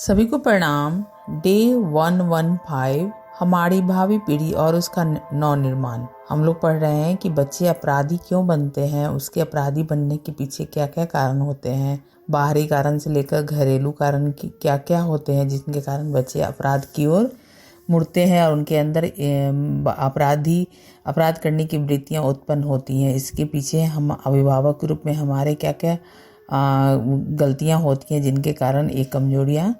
सभी को प्रणाम। डे 115 हमारी भावी पीढ़ी और उसका नव निर्माण। हम लोग पढ़ रहे हैं कि बच्चे अपराधी क्यों बनते हैं, उसके अपराधी बनने के पीछे क्या क्या कारण होते हैं, बाहरी कारण से लेकर घरेलू कारण की क्या क्या होते हैं जिनके कारण बच्चे अपराध की ओर मुड़ते हैं और उनके अंदर अपराध करने की वृत्तियां उत्पन्न होती हैं। इसके पीछे हम अभिभावक के रूप में हमारे क्या क्या गलतियां होती हैं जिनके कारण ये कमजोरियां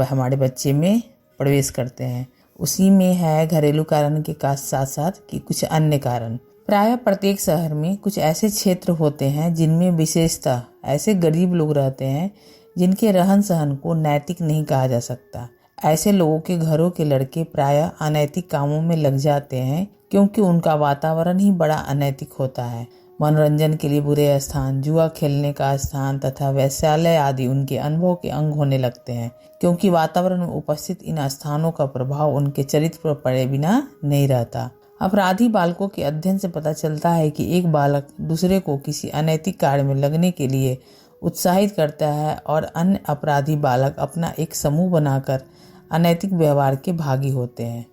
हमारे बच्चे में प्रवेश करते हैं। उसी में है घरेलू कारण के साथ साथ कि कुछ अन्य कारण। प्रायः प्रत्येक शहर में कुछ ऐसे क्षेत्र होते हैं जिनमें विशेषतः ऐसे गरीब लोग रहते हैं जिनके रहन सहन को नैतिक नहीं कहा जा सकता। ऐसे लोगों के घरों के लड़के प्रायः अनैतिक कामों में लग जाते हैं क्योंकि उनका वातावरण ही बड़ा अनैतिक होता है। मनोरंजन के लिए बुरे स्थान, जुआ खेलने का स्थान तथा वैश्यालय आदि उनके अनुभव के अंग होने लगते हैं क्योंकि वातावरण में उपस्थित इन स्थानों का प्रभाव उनके चरित्र पर पड़े बिना नहीं रहता। अपराधी बालकों के अध्ययन से पता चलता है कि एक बालक दूसरे को किसी अनैतिक कार्य में लगने के लिए उत्साहित करता है और अन्य अपराधी बालक अपना एक समूह बनाकर अनैतिक व्यवहार के भागी होते हैं।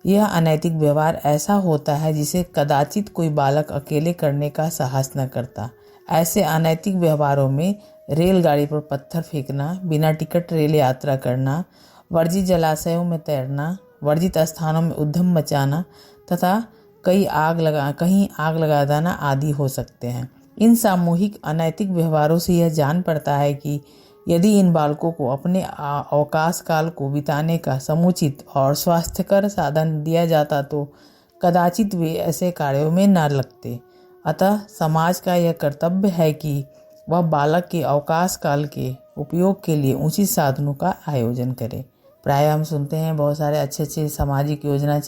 यह अनैतिक व्यवहार ऐसा होता है जिसे कदाचित कोई बालक अकेले करने का साहस न करता। ऐसे अनैतिक व्यवहारों में रेलगाड़ी पर पत्थर फेंकना, बिना टिकट रेल यात्रा करना, वर्जित जलाशयों में तैरना, वर्जित स्थानों में उद्यम मचाना तथा कहीं आग लगा देना आदि हो सकते हैं। इन सामूहिक अनैतिक व्यवहारों से यह जान पड़ता है कि यदि इन बालकों को अपने अवकाश काल को बिताने का समुचित और स्वास्थ्यकर साधन दिया जाता तो कदाचित वे ऐसे कार्यों में न लगते। अतः समाज का यह कर्तव्य है कि वह बालक के अवकाश काल के उपयोग के लिए उचित साधनों का आयोजन करे। प्रायः हम सुनते हैं बहुत सारे अच्छे सामाजिक योजनाएं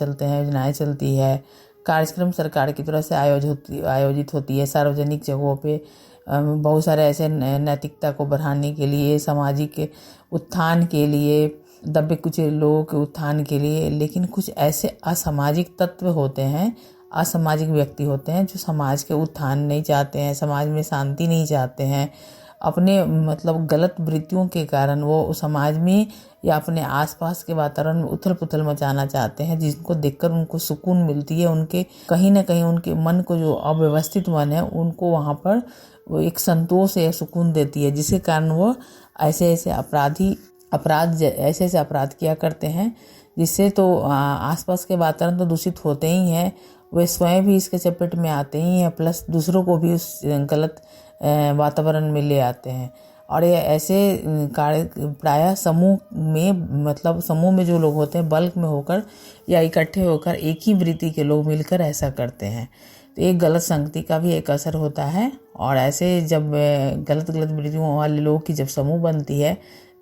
चलती है, कार्यक्रम सरकार की तरफ से आयोजित होती है। सार्वजनिक जगहों पे बहुत सारे ऐसे नैतिकता को बढ़ाने के लिए, सामाजिक उत्थान के लिए, दबे कुचले लोगों के उत्थान के लिए। लेकिन कुछ ऐसे असामाजिक तत्व होते हैं, असामाजिक व्यक्ति होते हैं जो समाज के उत्थान नहीं चाहते हैं, समाज में शांति नहीं चाहते हैं। अपने गलत वृत्तियों के कारण वो समाज में या अपने आसपास के वातावरण में उथल पुथल मचाना चाहते हैं, जिनको देखकर उनको सुकून मिलती है। उनके कहीं ना कहीं उनके मन को, जो अव्यवस्थित मन है, उनको वहाँ पर वो एक संतोष या सुकून देती है, जिसके कारण वो ऐसे ऐसे अपराध किया करते हैं, जिससे तो आसपास के वातावरण तो दूषित होते ही हैं, वे स्वयं भी इसके चपेट में आते ही हैं, प्लस दूसरों को भी उस गलत वातावरण में ले आते हैं। और ये ऐसे कार्य प्रायः समूह में जो लोग होते हैं, बल्क में होकर या इकट्ठे होकर एक ही वृत्ति के लोग मिलकर ऐसा करते हैं। तो एक गलत संगति का भी एक असर होता है। और ऐसे जब गलत वृत्तियों वाले लोगों की जब समूह बनती है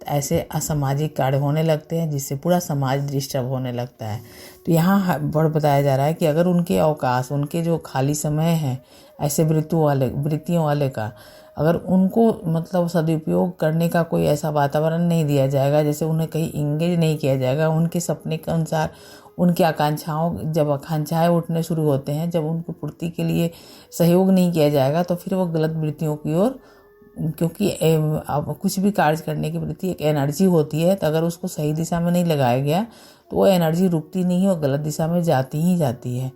तो ऐसे असामाजिक कार्य होने लगते हैं, जिससे पूरा समाज डिस्टर्ब होने लगता है। तो यहाँ बताया जा रहा है कि अगर उनके अवकाश, उनके जो खाली समय है ऐसे वृत्तियों वाले का, अगर उनको सदुपयोग करने का कोई ऐसा वातावरण नहीं दिया जाएगा, जैसे उन्हें कहीं इंगेज नहीं किया जाएगा, उनके सपने के अनुसार उनकी जब आकांक्षाएं उठने शुरू होते हैं, जब उनको पूर्ति के लिए सहयोग नहीं किया जाएगा, तो फिर वो गलत वृत्तियों की ओर, क्योंकि अब कुछ भी कार्य करने की वृत्ति एक एनर्जी होती है, तो अगर उसको सही दिशा में नहीं लगाया गया तो वो एनर्जी रुकती नहीं है और गलत दिशा में जाती ही जाती है।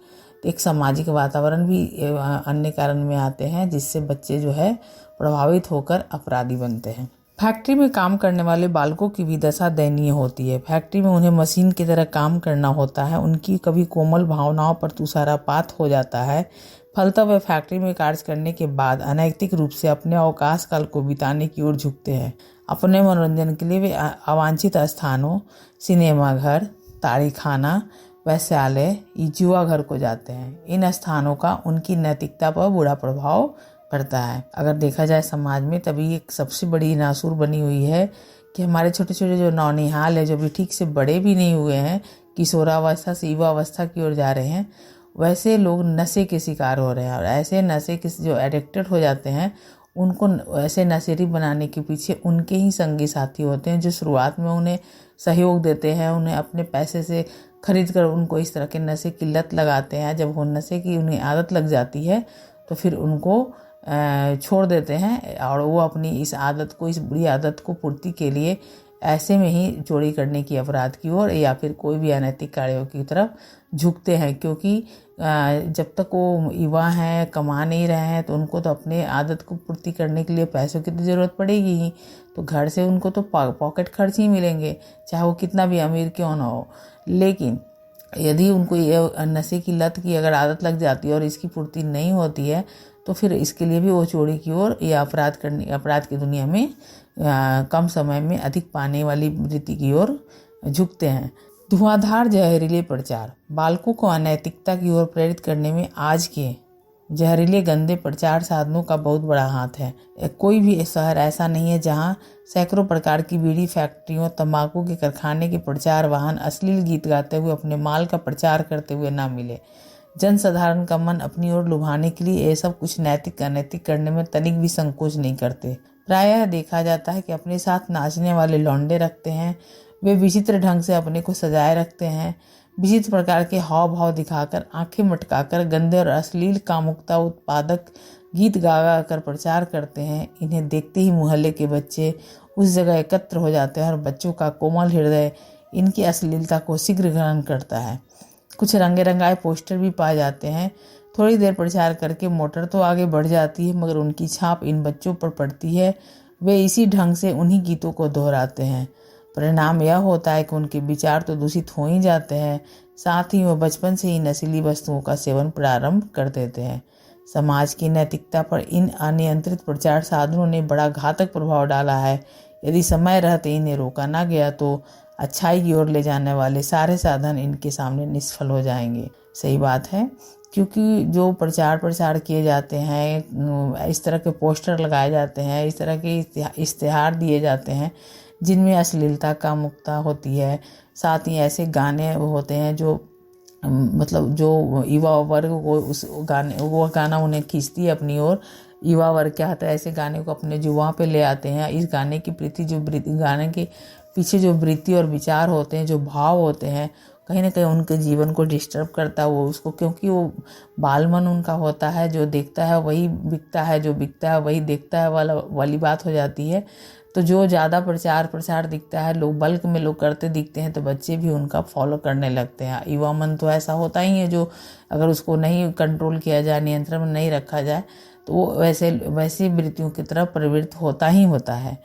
तो एक सामाजिक वातावरण भी अन्य कारण में आते हैं, जिससे बच्चे जो है प्रभावित होकर अपराधी बनते हैं। फैक्ट्री में काम करने वाले बालकों की भी दशा दयनीय होती है। फैक्ट्री में उन्हें मशीन की तरह काम करना होता है, उनकी कभी कोमल भावनाओं पर तुषारपात हो जाता है। फलतः वे फैक्ट्री में कार्य करने के बाद अनैतिक रूप से अपने अवकाश काल को बिताने की ओर झुकते हैं। अपने मनोरंजन के लिए वे अवांछित स्थानों, सिनेमा घर, ताड़ी खाना, वैश्यालय, जुआ घर को जाते हैं। इन स्थानों का उनकी नैतिकता पर बुरा प्रभाव पड़ता है। अगर देखा जाए समाज में, तभी एक सबसे बड़ी नासूर बनी हुई है कि हमारे छोटे छोटे जो नौनिहाल है, जो भी ठीक से बड़े भी नहीं हुए हैं, किशोरावस्था से युवावस्था की ओर जा रहे हैं, वैसे लोग नशे के शिकार हो रहे हैं। और ऐसे नशे के जो एडिक्टेड हो जाते हैं, उनको ऐसे नशेड़ी बनाने के पीछे उनके ही संगी साथी होते हैं, जो शुरुआत में उन्हें सहयोग देते हैं, उन्हें अपने पैसे से खरीद कर उनको इस तरह के नशे की लत लगाते हैं। जब वो नशे की उन्हें आदत लग जाती है तो फिर उनको छोड़ देते हैं और वो अपनी इस बुरी आदत को पूर्ति के लिए ऐसे में ही चोरी करने की अपराध की ओर या फिर कोई भी अनैतिक कार्यों की तरफ झुकते हैं। क्योंकि जब तक वो युवा हैं, कमा नहीं रहे हैं, तो उनको तो अपने आदत को पूर्ति करने के लिए पैसों की तो ज़रूरत पड़ेगी ही। तो घर से उनको तो पॉकेट खर्च ही मिलेंगे, चाहे वो कितना भी अमीर क्यों ना हो। लेकिन यदि उनको ये नशे की लत की अगर आदत लग जाती है और इसकी पूर्ति नहीं होती है, तो फिर इसके लिए भी वो चोरी की ओर या अपराध की दुनिया में कम समय में अधिक पाने वाली वृत्ति की ओर झुकते हैं। धुआंधार जहरीले प्रचार बालकों को अनैतिकता की ओर प्रेरित करने में आज के जहरीले गंदे प्रचार साधनों का बहुत बड़ा हाथ है। कोई भी शहर ऐसा नहीं है जहां सैकड़ों प्रकार की बीड़ी फैक्ट्रियों, तंबाकू के कारखाने के प्रचार वाहन अश्लील गीत गाते हुए अपने माल का प्रचार करते हुए ना मिले। जनसाधारण का मन अपनी ओर लुभाने के लिए ये सब कुछ नैतिक अनैतिक करने में तनिक भी संकोच नहीं करते। प्रायः देखा जाता है कि अपने साथ नाचने वाले लौंडे रखते हैं। वे विचित्र ढंग से अपने को सजाए रखते हैं, विचित्र प्रकार के हाव भाव दिखाकर, आंखें मटकाकर गंदे और अश्लील कामुकता उत्पादक गीत गा गा कर प्रचार करते हैं। इन्हें देखते ही मोहल्ले के बच्चे उस जगह एकत्र हो जाते हैं और बच्चों का कोमल हृदय इनकी अश्लीलता को शीघ्र ग्रहण करता है। कुछ रंगे रंगाए पोस्टर भी पाए जाते हैं। थोड़ी देर प्रचार करके मोटर तो आगे बढ़ जाती है, मगर उनकी छाप इन बच्चों पर पड़ती है। वे इसी ढंग से उन्हीं गीतों को दोहराते हैं। परिणाम यह होता है कि उनके विचार तो दूषित हो ही जाते हैं, साथ ही वह बचपन से ही नशीली वस्तुओं का सेवन प्रारंभ कर देते हैं। समाज की नैतिकता पर इन अनियंत्रित प्रचार साधनों ने बड़ा घातक प्रभाव डाला है। यदि समय रहते इन्हें रोका ना गया तो अच्छाई की ओर ले जाने वाले सारे साधन इनके सामने निष्फल हो जाएंगे। सही बात है, क्योंकि जो प्रचार किए जाते हैं, इस तरह के पोस्टर लगाए जाते हैं, इस तरह के इश्तिहार दिए जाते हैं जिनमें अश्लीलता का मुक्ता होती है। साथ ही ऐसे गाने होते हैं जो मतलब जो युवा वर्ग को वो गाना उन्हें खींचती है अपनी ओर। युवा वर्ग क्या होता है, ऐसे गाने को अपने जुबां पे ले आते हैं। इस गाने की गाने के पीछे जो वृत्ति और विचार होते हैं, जो भाव होते हैं, कहीं ना कहीं उनके जीवन को डिस्टर्ब करता है वो उसको, क्योंकि वो बाल मन उनका होता है। जो देखता है वही बिकता है, जो बिकता है वही देखता है वाली बात हो जाती है। तो जो ज़्यादा प्रचार दिखता है, लोग बल्क में लोग करते दिखते हैं, तो बच्चे भी उनका फॉलो करने लगते हैं। युवा मन तो ऐसा होता ही है जो अगर उसको नहीं कंट्रोल किया जाए, नियंत्रण में नहीं रखा जाए, तो वो वैसी वृत्तियों की तरफ प्रवृत्त होता ही होता है।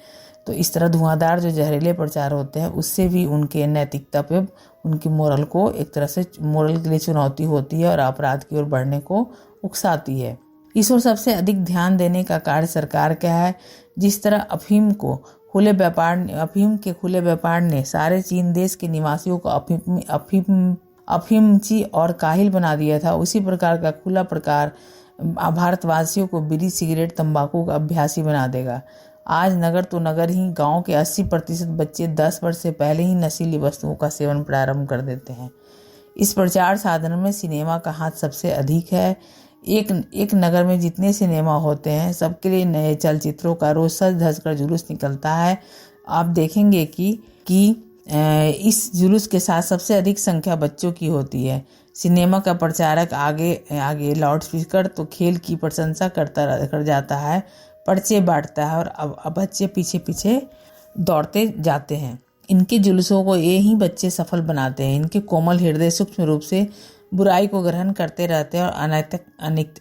तो इस तरह धुआंधार जो जहरीले प्रचार होते हैं उससे भी उनके नैतिकता पे, उनकी मोरल को एक तरह से मोरल के लिए चुनौती होती है और अपराध की ओर बढ़ने को उकसाती है। इस ओर सबसे अधिक ध्यान देने का कार्य सरकार का है। जिस तरह अफीम के खुले व्यापार ने सारे चीन देश के निवासियों को अफीमची और काहिल बना दिया था, उसी प्रकार का खुला प्रकार भारतवासियों को बीड़ी, सिगरेट, तंबाकू का अभ्यासी बना देगा। आज नगर तो नगर ही, गांव के 80% बच्चे 10 वर्ष से पहले ही नशीली वस्तुओं का सेवन प्रारंभ कर देते हैं। इस प्रचार साधन में सिनेमा का हाथ सबसे अधिक है। एक नगर में जितने सिनेमा होते हैं, सबके लिए नए चलचित्रों का रोज सज धज कर जुलूस निकलता है। आप देखेंगे कि इस जुलूस के साथ सबसे अधिक संख्या बच्चों की होती है। सिनेमा का प्रचारक आगे लाउड स्पीकर तो खेल की प्रशंसा कर जाता है, पर्चे बांटता है और अब बच्चे पीछे दौड़ते जाते हैं। इनके जुलूसों को ये ही बच्चे सफल बनाते हैं। इनके कोमल हृदय सूक्ष्म रूप से बुराई को ग्रहण करते रहते हैं और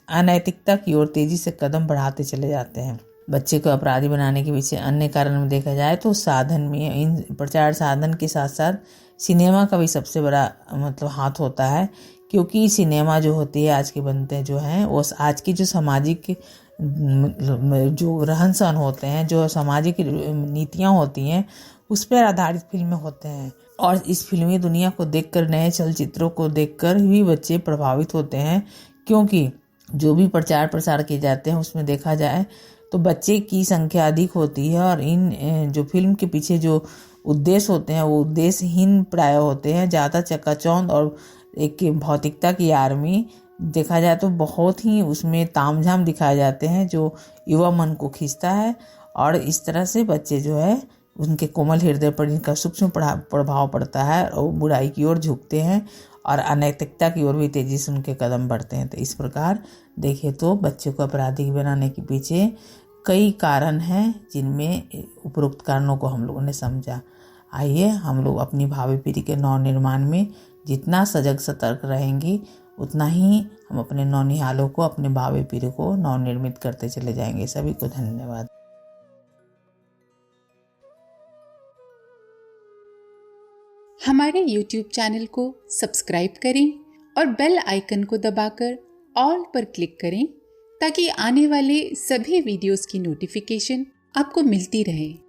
अनैतिकता की ओर तेजी से कदम बढ़ाते चले जाते हैं। बच्चे को अपराधी बनाने के पीछे अन्य कारण में देखा जाए तो साधन में, इन प्रचार साधन के साथ साथ सिनेमा का भी सबसे बड़ा मतलब हाथ होता है। क्योंकि सिनेमा जो होती है आज के बनते जो हैं, वो आज की जो सामाजिक जो रहन सहन होते हैं, जो सामाजिक नीतियाँ होती हैं, उस पर आधारित फिल्में होते हैं। और इस फिल्मी दुनिया को देखकर, नए चलचित्रों को देखकर भी बच्चे प्रभावित होते हैं। क्योंकि जो भी प्रचार किए जाते हैं उसमें देखा जाए तो बच्चे की संख्या अधिक होती है और इन जो फिल्म के पीछे जो उद्देश्य होते हैं वो उद्देश्यहीन प्राय होते हैं। ज़्यादा चकाचौंध और एक भौतिकता की आड़ में देखा जाए तो बहुत ही उसमें तामझाम दिखाए जाते हैं जो युवा मन को खींचता है। और इस तरह से बच्चे जो है उनके कोमल हृदय पर इनका सूक्ष्म प्रभाव पड़ता है और बुराई की ओर झुकते हैं और अनैतिकता की ओर भी तेजी से उनके कदम बढ़ते हैं। तो इस प्रकार देखें तो बच्चे को अपराधी बनाने के पीछे कई कारण हैं, जिनमें उपरोक्त कारणों को हम लोगों ने समझा। आइए हम लोग अपनी भावी पीढ़ी के नवनिर्माण में जितना सजग सतर्क रहेंगे उतना ही हम अपने नौनिहालों को, अपने भावी पीढ़ी को नवनिर्मित करते चले जाएंगे। सभी को धन्यवाद। हमारे YouTube चैनल को सब्सक्राइब करें और बेल आइकन को दबाकर ऑल पर क्लिक करें ताकि आने वाले सभी वीडियोस की नोटिफिकेशन आपको मिलती रहे।